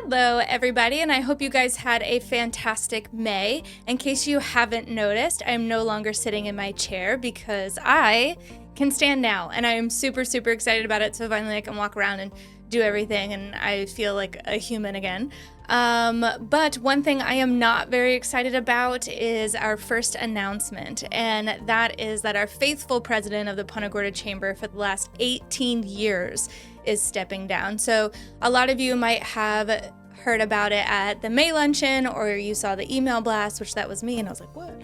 Hello, everybody, and I hope you guys had a fantastic May. In case you haven't noticed, I'm no longer sitting in my chair because I can stand now, and I am super, super excited about it, so finally I can walk around and do everything, and I feel like a human again. But one thing I am not very excited about is our first announcement, and that is that our faithful president of the Punta Gorda Chamber for the last 18 years is stepping down. So a lot of you might have heard about it at the May luncheon, or you saw the email blast, which that was me, and I was like, what?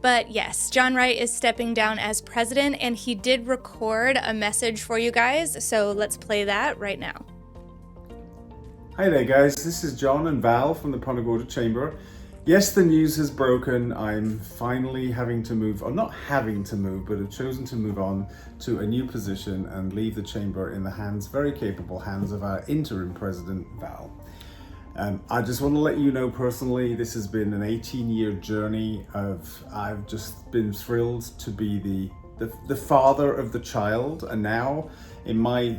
But yes, John Wright is stepping down as president, and he did record a message for you guys, so let's play that right now. Hi there guys, this is John and Val from the Punta Gorda Chamber. Yes, the news has broken. I'm finally having to move, or not having to move, but have chosen to move on to a new position and leave the chamber in the hands, very capable hands of our interim president, Val. I just want to let you know personally, this has been an 18-year journey I've just been thrilled to be the father of the child, and now in my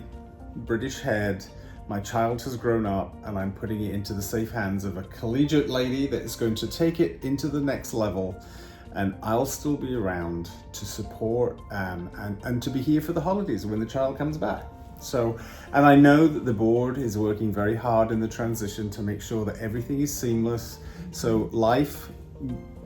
British head, my child has grown up and I'm putting it into the safe hands of a collegiate lady that is going to take it into the next level, and I'll still be around to support and to be here for the holidays when the child comes back. So, and I know that the board is working very hard in the transition to make sure that everything is seamless. So life,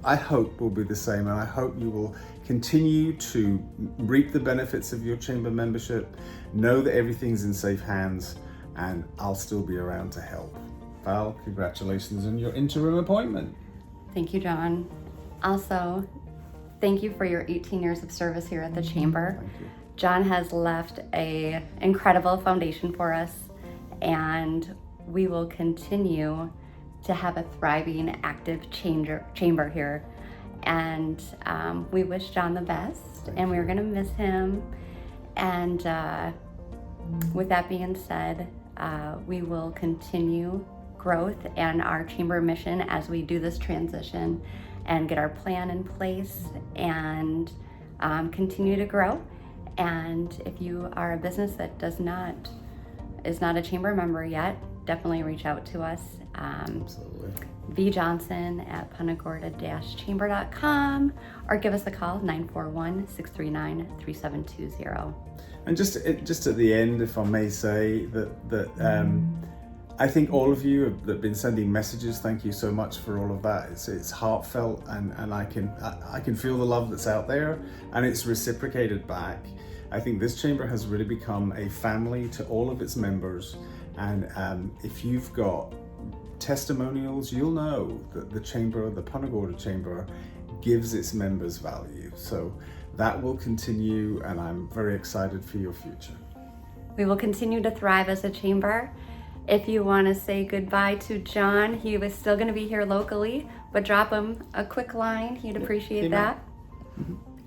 I hope, will be the same, and I hope you will continue to reap the benefits of your chamber membership. Know that everything's in safe hands, and I'll still be around to help. Val, congratulations on your interim appointment. Thank you, John. Also, thank you for your 18 years of service here at the Chamber. Thank you. John has left an incredible foundation for us, and we will continue to have a thriving, active chamber here. And we wish John the best, and we're gonna miss him. And with that being said, we will continue growth and our chamber mission as we do this transition and get our plan in place and continue to grow. And if you are a business that is not a chamber member yet, definitely reach out to us. Absolutely. V. Johnson at puntagorda-chamber.com, or give us a call, 941-639-3720. And just at the end, if I may say, that I think all of you that have been sending messages, thank you so much for all of that. It's heartfelt, and I can feel the love that's out there, and it's reciprocated back. I think this chamber has really become a family to all of its members, and if you've got testimonials, you'll know that the chamber, the Punta Gorda Chamber, gives its members value. So that will continue, and I'm very excited for your future. We will continue to thrive as a chamber. If you want to say goodbye to John, he was still going to be here locally, but drop him a quick line. He'd appreciate that.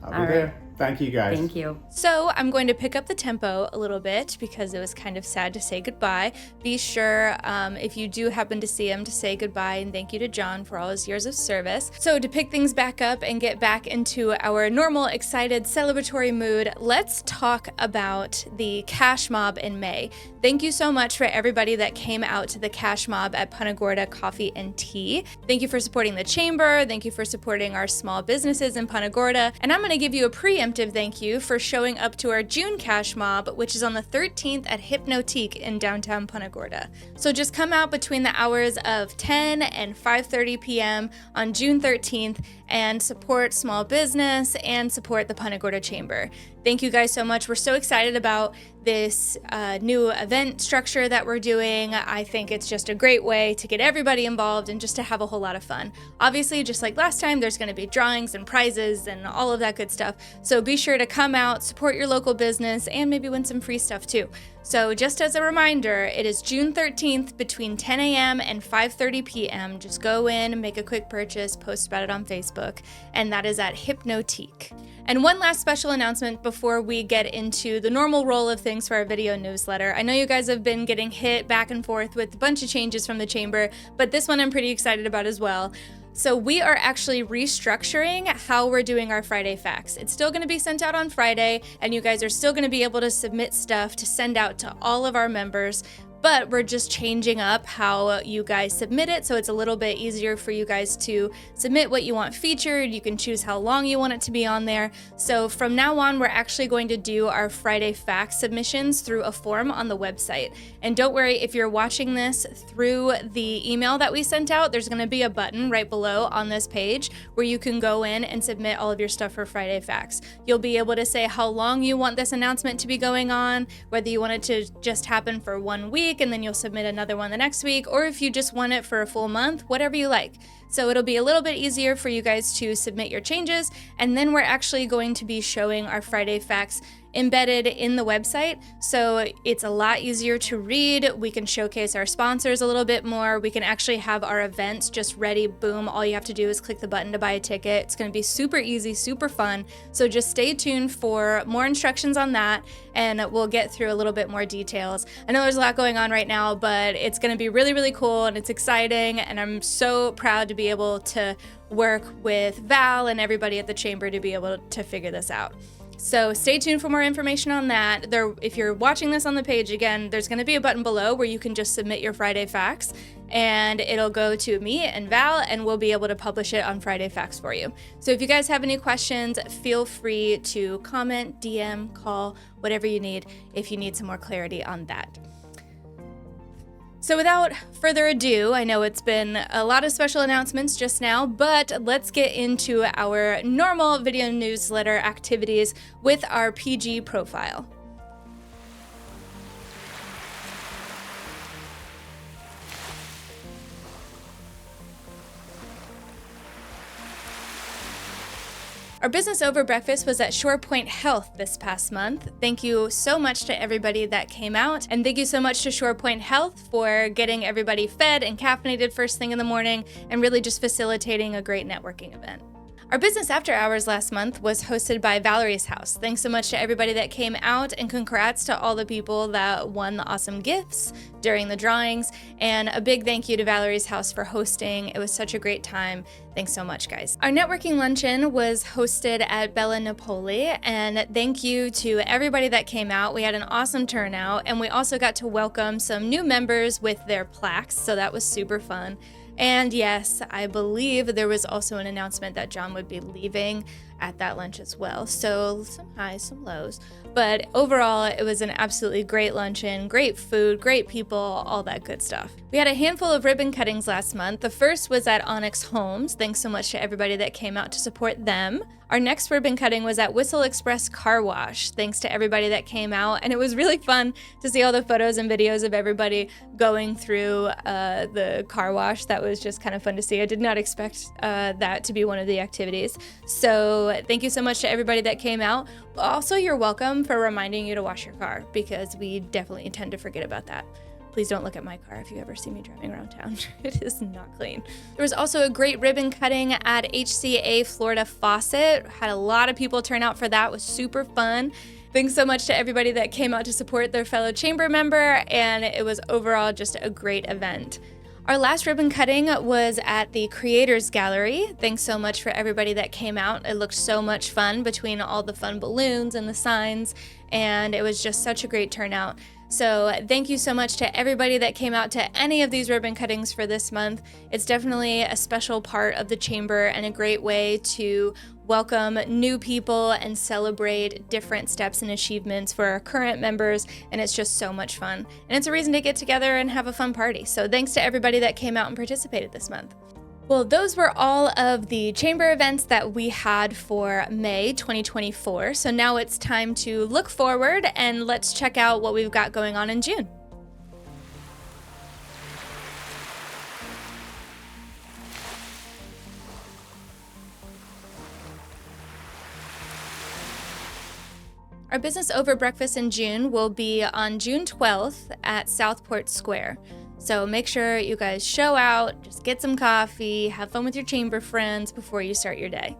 I'll be there. Thank you, guys. Thank you. So I'm going to pick up the tempo a little bit because it was kind of sad to say goodbye. Be sure, if you do happen to see him, to say goodbye and thank you to John for all his years of service. So to pick things back up and get back into our normal, excited, celebratory mood, let's talk about the Cash Mob in May. Thank you so much for everybody that came out to the Cash Mob at Punta Gorda Coffee and Tea. Thank you for supporting the chamber. Thank you for supporting our small businesses in Punta Gorda. And I'm going to give you a preemptive thank you for showing up to our June Cash Mob, which is on the 13th at Hypnotique in downtown Punta Gorda. So just come out between the hours of 10 and 5:30 p.m. on June 13th and support small business and support the Punta Gorda Chamber. Thank you guys so much. We're so excited about this new event structure that we're doing. I think it's just a great way to get everybody involved and just to have a whole lot of fun. Obviously, just like last time, there's going to be drawings and prizes and all of that good stuff. So be sure to come out, support your local business, and maybe win some free stuff too. So just as a reminder, it is June 13th between 10 a.m. and 5:30 p.m. Just go in, make a quick purchase, post about it on Facebook, and that is at Hypnotique. And one last special announcement before we get into the normal roll of things for our video newsletter. I know you guys have been getting hit back and forth with a bunch of changes from the chamber, but this one I'm pretty excited about as well. So we are actually restructuring how we're doing our Friday facts. It's still going to be sent out on Friday, and you guys are still going to be able to submit stuff to send out to all of our members. but we're just changing up how you guys submit it, so it's a little bit easier for you guys to submit what you want featured. You can choose how long you want it to be on there. So from now on, we're actually going to do our Friday Facts submissions through a form on the website. And don't worry, if you're watching this through the email that we sent out, there's going to be a button right below on this page where you can go in and submit all of your stuff for Friday Facts. You'll be able to say how long you want this announcement to be going on, whether you want it to just happen for 1 week and then you'll submit another one the next week, or if you just want it for a full month, whatever you like. So it'll be a little bit easier for you guys to submit your changes, and then we're actually going to be showing our Friday Facts embedded in the website, so it's a lot easier to read. We can showcase our sponsors a little bit more. We can actually have our events just ready. Boom, all you have to do is click the button to buy a ticket. It's going to be super easy, super fun. So just stay tuned for more instructions on that, and we'll get through a little bit more details. I know there's a lot going on right now, but it's going to be really, really cool, and it's exciting, and I'm so proud to be able to work with Val and everybody at the Chamber to be able to figure this out. So stay tuned for more information on that. If you're watching this on the page, again, there's going to be a button below where you can just submit your Friday Facts, and it'll go to me and Val, and we'll be able to publish it on Friday Facts for you. So if you guys have any questions, feel free to comment, DM, call, whatever you need if you need some more clarity on that. So without further ado, I know it's been a lot of special announcements just now, but let's get into our normal video newsletter activities with our PG profile. Our business over breakfast was at ShorePoint Health this past month. Thank you so much to everybody that came out, and thank you so much to ShorePoint Health for getting everybody fed and caffeinated first thing in the morning and really just facilitating a great networking event. Our business after hours last month was hosted by Valerie's House. Thanks so much to everybody that came out, and congrats to all the people that won the awesome gifts during the drawings. And a big thank you to Valerie's House for hosting. It was such a great time. Thanks so much, guys. Our networking luncheon was hosted at Bella Napoli, and thank you to everybody that came out. We had an awesome turnout, and we also got to welcome some new members with their plaques, so that was super fun. And yes, I believe there was also an announcement that John would be leaving at that lunch as well. So some highs, some lows. But overall, it was an absolutely great luncheon, great food, great people, all that good stuff. We had a handful of ribbon cuttings last month. The first was at Onyx Homes. Thanks so much to everybody that came out to support them. Our next ribbon cutting was at Whistle Express Car Wash. Thanks to everybody that came out. And it was really fun to see all the photos and videos of everybody going through the car wash. That was just kind of fun to see. I did not expect that to be one of the activities. So thank you so much to everybody that came out. Also, you're welcome for reminding you to wash your car, because we definitely tend to forget about that. Please don't look at my car if you ever see me driving around town. It is not clean. There was also a great ribbon cutting at HCA Florida Faucet. Had a lot of people turn out for that. It was super fun. Thanks so much to everybody that came out to support their fellow chamber member, and it was overall just a great event. Our last ribbon cutting was at the Creators Gallery. Thanks so much for everybody that came out. It looked so much fun between all the fun balloons and the signs, and it was just such a great turnout. So thank you so much to everybody that came out to any of these ribbon cuttings for this month. It's definitely a special part of the chamber and a great way to welcome new people and celebrate different steps and achievements for our current members, and it's just so much fun. And it's a reason to get together and have a fun party. So thanks to everybody that came out and participated this month. Well, those were all of the chamber events that we had for May 2024. So now it's time to look forward, and let's check out what we've got going on in June. Our business over breakfast in June will be on June 12th at Southport Square. So make sure you guys show out, just get some coffee, have fun with your chamber friends before you start your day.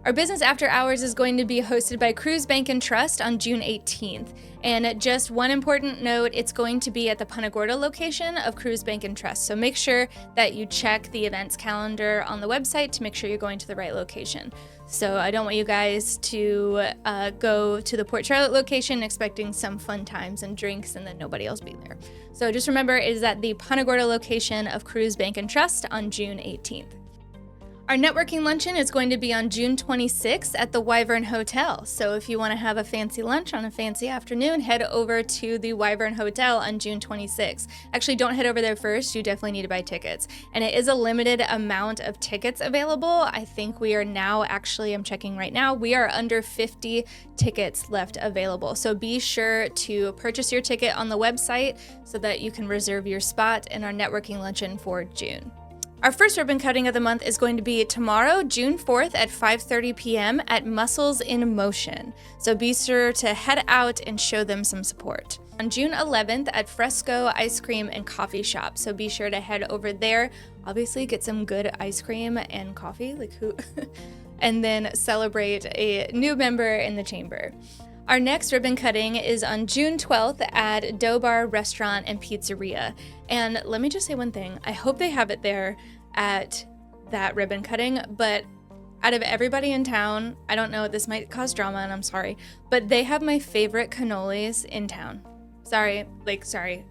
Our business after hours is going to be hosted by Cruise Bank and Trust on June 18th. And just one important note, it's going to be at the Punta Gorda location of Cruise Bank and Trust. So make sure that you check the events calendar on the website to make sure you're going to the right location. So I don't want you guys to go to the Port Charlotte location expecting some fun times and drinks and then nobody else be there. So just remember, it is at the Punta Gorda location of Cruise Bank and Trust on June 18th. Our networking luncheon is going to be on June 26th at the Wyvern Hotel. So if you want to have a fancy lunch on a fancy afternoon, head over to the Wyvern Hotel on June 26th. Actually, don't head over there first. You definitely need to buy tickets. And it is a limited amount of tickets available. I think we are now, I'm checking right now, we are under 50 tickets left available. So be sure to purchase your ticket on the website so that you can reserve your spot in our networking luncheon for June. Our first ribbon cutting of the month is going to be tomorrow, June 4th at 5:30 p.m. at Muscles in Motion. So be sure to head out and show them some support. On June 11th at Fresco Ice Cream and Coffee Shop. So be sure to head over there. Obviously get some good ice cream and coffee, and then celebrate a new member in the chamber. Our next ribbon cutting is on June 12th at Dough Bar Restaurant and Pizzeria. And let me just say one thing. I hope they have it there at that ribbon cutting, but out of everybody in town, I don't know, this might cause drama and I'm sorry, but they have my favorite cannolis in town. Sorry.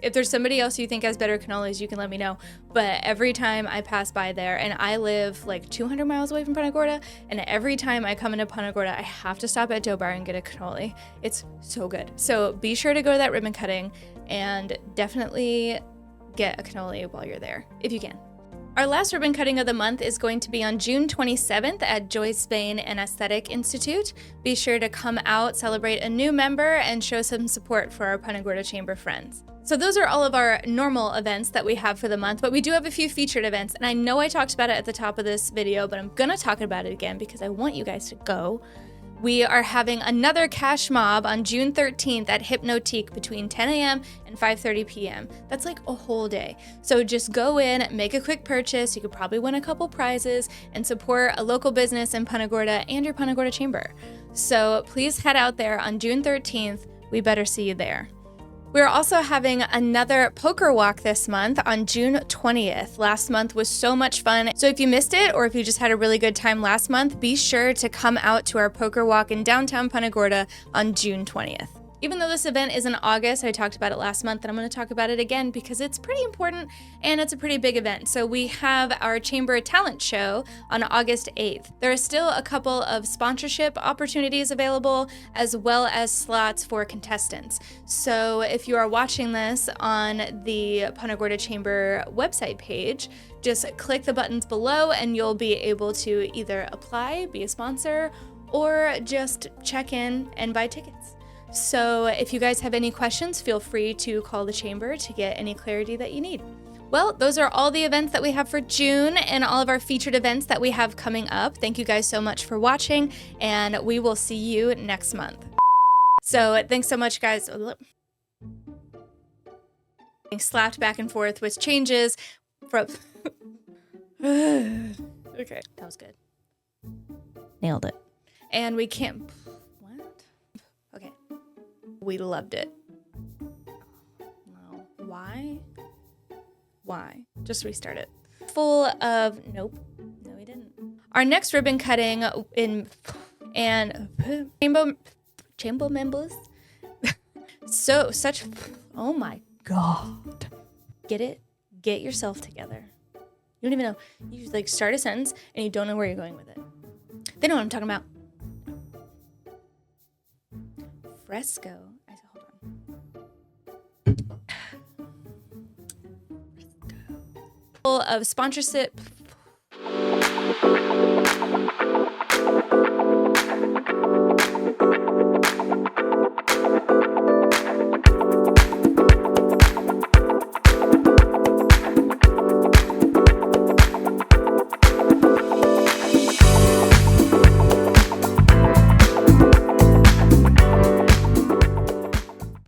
If there's somebody else you think has better cannolis, you can let me know. But every time I pass by there, and I live 200 miles away from Punta Gorda, and every time I come into Punta Gorda, I have to stop at Dough Bar and get a cannoli. It's so good. So be sure to go to that ribbon cutting and definitely get a cannoli while you're there, if you can. Our last ribbon cutting of the month is going to be on June 27th at Joyce Bain and Aesthetic Institute. Be sure to come out, celebrate a new member, and show some support for our Punta Gorda Chamber friends. So those are all of our normal events that we have for the month, but we do have a few featured events, and I know I talked about it at the top of this video, but I'm gonna talk about it again because I want you guys to go. We are having another cash mob on June 13th at Hypnotique between 10 a.m. and 5:30 p.m. That's like a whole day. So just go in, make a quick purchase. You could probably win a couple prizes and support a local business in Punta Gorda and your Punta Gorda Chamber. So please head out there on June 13th. We better see you there. We're also having another poker walk this month on June 20th. Last month was so much fun. So if you missed it, or if you just had a really good time last month, be sure to come out to our poker walk in downtown Punta Gorda on June 20th. Even though this event is in August, I talked about it last month, and I'm going to talk about it again because it's pretty important and it's a pretty big event. So we have our Chamber Talent Show on August 8th. There are still a couple of sponsorship opportunities available, as well as slots for contestants. So if you are watching this on the Punta Gorda Chamber website page, just click the buttons below and you'll be able to either apply, be a sponsor, or just check in and buy tickets. So if you guys have any questions, feel free to call the chamber to get any clarity that you need. Well, those are all the events that we have for June and all of our featured events that we have coming up. Thank you guys so much for watching, and we will see you next month. So thanks so much, guys. Slapped back and forth with changes from... Okay, that was good. Nailed it. And we can't... Okay. We loved it. No. Why? Just restart it. Full of... Nope. No, we didn't. Our next ribbon cutting and chamber members. Oh my God. Get it? Get yourself together. You don't even know. You just start a sentence and you don't know where you're going with it. They know what I'm talking about. Fresco. Hold on. Full of sponsorship.